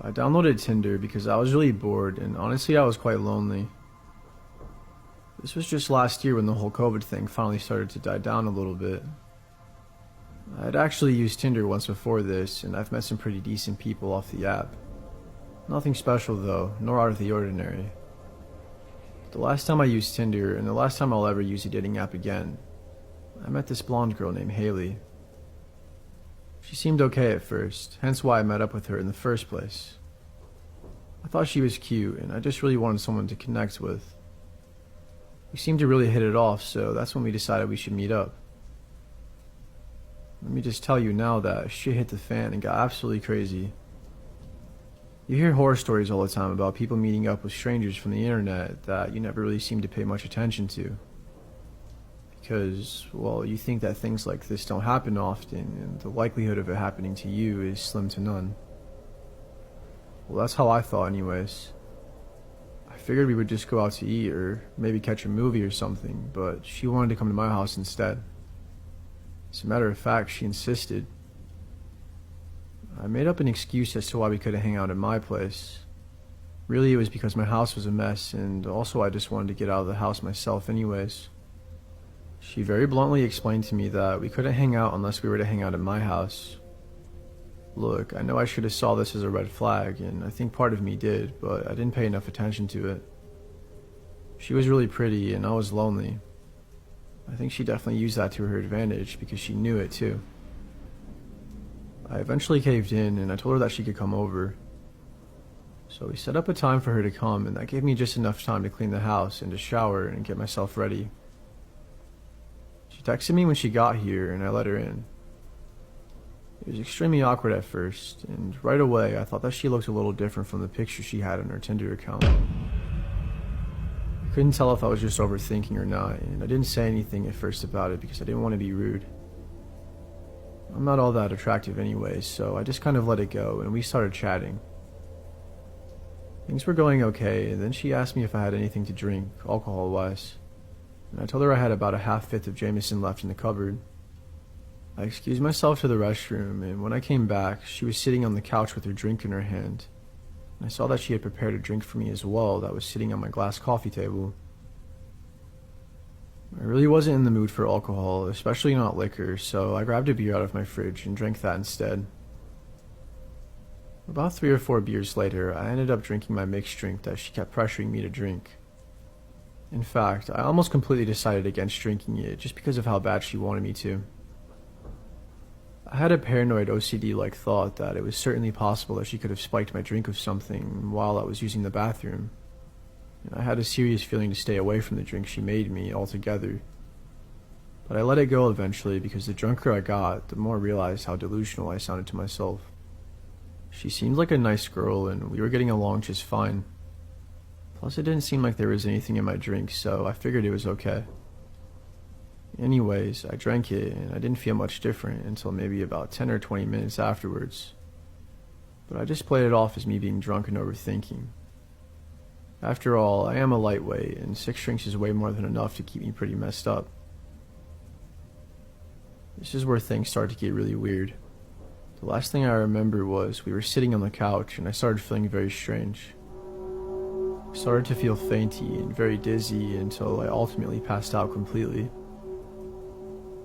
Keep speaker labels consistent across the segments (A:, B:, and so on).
A: I downloaded Tinder because I was really bored and honestly I was quite lonely. This was just last year when the whole COVID thing finally started to die down a little bit. I'd actually used Tinder once before this and I've met some pretty decent people off the app. Nothing special though, nor out of the ordinary. The last time I used Tinder, and the last time I'll ever use a dating app again, I met this blonde girl named Haley. She seemed okay at first, hence why I met up with her in the first place. I thought she was cute, and I just really wanted someone to connect with. We seemed to really hit it off, so that's when we decided we should meet up. Let me just tell you now that shit hit the fan and got absolutely crazy. You hear horror stories all the time about people meeting up with strangers from the internet that you never really seem to pay much attention to. Because, well, you think that things like this don't happen often, and the likelihood of it happening to you is slim to none. Well, that's how I thought anyways. I figured we would just go out to eat, or maybe catch a movie or something, but she wanted to come to my house instead. As a matter of fact, she insisted. I made up an excuse as to why we couldn't hang out at my place. Really, it was because my house was a mess, and also I just wanted to get out of the house myself anyways. She very bluntly explained to me that we couldn't hang out unless we were to hang out at my house. Look, I know I should have saw this as a red flag, and I think part of me did, but I didn't pay enough attention to it. She was really pretty, and I was lonely. I think she definitely used that to her advantage, because she knew it too. I eventually caved in, and I told her that she could come over. So we set up a time for her to come, and that gave me just enough time to clean the house and to shower and get myself ready. She texted me when she got here, and I let her in. It was extremely awkward at first, and right away I thought that she looked a little different from the picture she had on her Tinder account. I couldn't tell if I was just overthinking or not, and I didn't say anything at first about it because I didn't want to be rude. I'm not all that attractive anyways, so I just kind of let it go, and we started chatting. Things were going okay, and then she asked me if I had anything to drink, alcohol-wise. And I told her I had about a half-fifth of Jameson left in the cupboard. I excused myself to the restroom, and when I came back, she was sitting on the couch with her drink in her hand. And I saw that she had prepared a drink for me as well that was sitting on my glass coffee table. I really wasn't in the mood for alcohol, especially not liquor, so I grabbed a beer out of my fridge and drank that instead. About 3 or 4 beers later, I ended up drinking my mixed drink that she kept pressuring me to drink. In fact, I almost completely decided against drinking it just because of how bad she wanted me to. I had a paranoid OCD-like thought that it was certainly possible that she could have spiked my drink with something while I was using the bathroom. And I had a serious feeling to stay away from the drink she made me altogether. But I let it go eventually because the drunker I got, the more I realized how delusional I sounded to myself. She seemed like a nice girl and we were getting along just fine. Plus it didn't seem like there was anything in my drink, so I figured it was okay. Anyways, I drank it and I didn't feel much different until maybe about 10 or 20 minutes afterwards. But I just played it off as me being drunk and overthinking. After all, I am a lightweight, and 6 drinks is way more than enough to keep me pretty messed up. This is where things started to get really weird. The last thing I remember was we were sitting on the couch, and I started feeling very strange. I started to feel fainty and very dizzy until I ultimately passed out completely.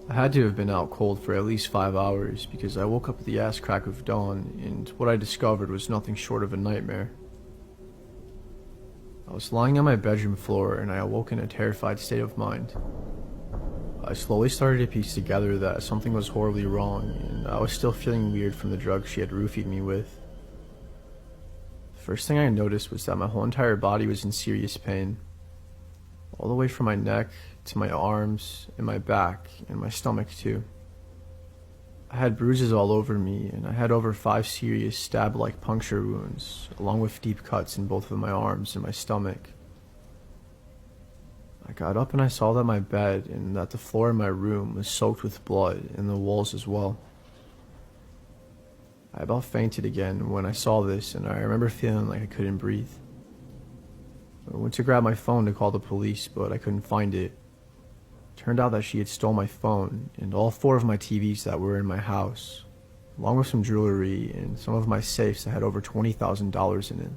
A: I had to have been out cold for at least 5 hours because I woke up at the ass crack of dawn, and what I discovered was nothing short of a nightmare. I was lying on my bedroom floor and I awoke in a terrified state of mind. I slowly started to piece together that something was horribly wrong, and I was still feeling weird from the drugs she had roofied me with. The first thing I noticed was that my whole entire body was in serious pain. All the way from my neck to my arms and my back and my stomach too. I had bruises all over me, and I had over 5 serious stab-like puncture wounds, along with deep cuts in both of my arms and my stomach. I got up and I saw that my bed and that the floor in my room was soaked with blood and the walls as well. I about fainted again when I saw this, and I remember feeling like I couldn't breathe. I went to grab my phone to call the police, but I couldn't find it. Turned out that she had stole my phone and all 4 of my TVs that were in my house. along with some jewelry and some of my safes that had over $20,000 in it.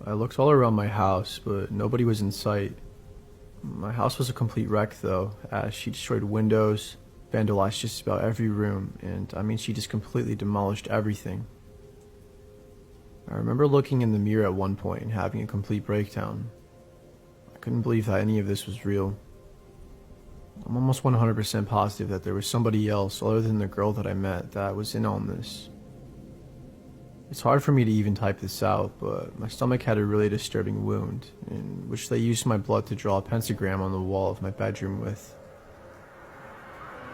A: I looked all around my house, but nobody was in sight. My house was a complete wreck though, as she destroyed windows, vandalized just about every room, and she just completely demolished everything. I remember looking in the mirror at one point and having a complete breakdown. I couldn't believe that any of this was real. I'm almost 100% positive that there was somebody else other than the girl that I met that was in on this. It's hard for me to even type this out, but my stomach had a really disturbing wound, in which they used my blood to draw a pentagram on the wall of my bedroom with.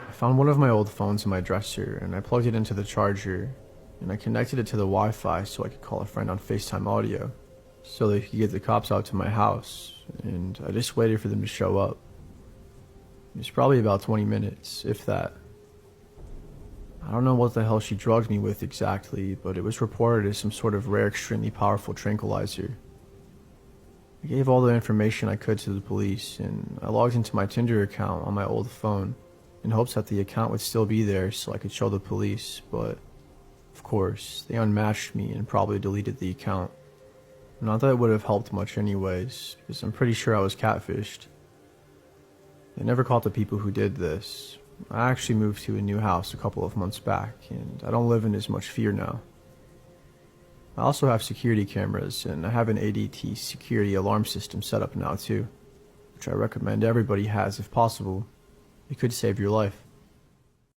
A: I found one of my old phones in my dresser, and I plugged it into the charger, and I connected it to the Wi-Fi so I could call a friend on FaceTime audio, so they could get the cops out to my house, and I just waited for them to show up. It was probably about 20 minutes, if that. I don't know what the hell she drugged me with exactly, but it was reported as some sort of rare, extremely powerful tranquilizer. I gave all the information I could to the police, and I logged into my Tinder account on my old phone in hopes that the account would still be there so I could show the police, but of course, they unmatched me and probably deleted the account. Not that it would have helped much anyways, because I'm pretty sure I was catfished. They never caught the people who did this. I actually moved to a new house a couple of months back, and I don't live in as much fear now. I also have security cameras, and I have an ADT security alarm system set up now too, which I recommend everybody has if possible. It could save your life.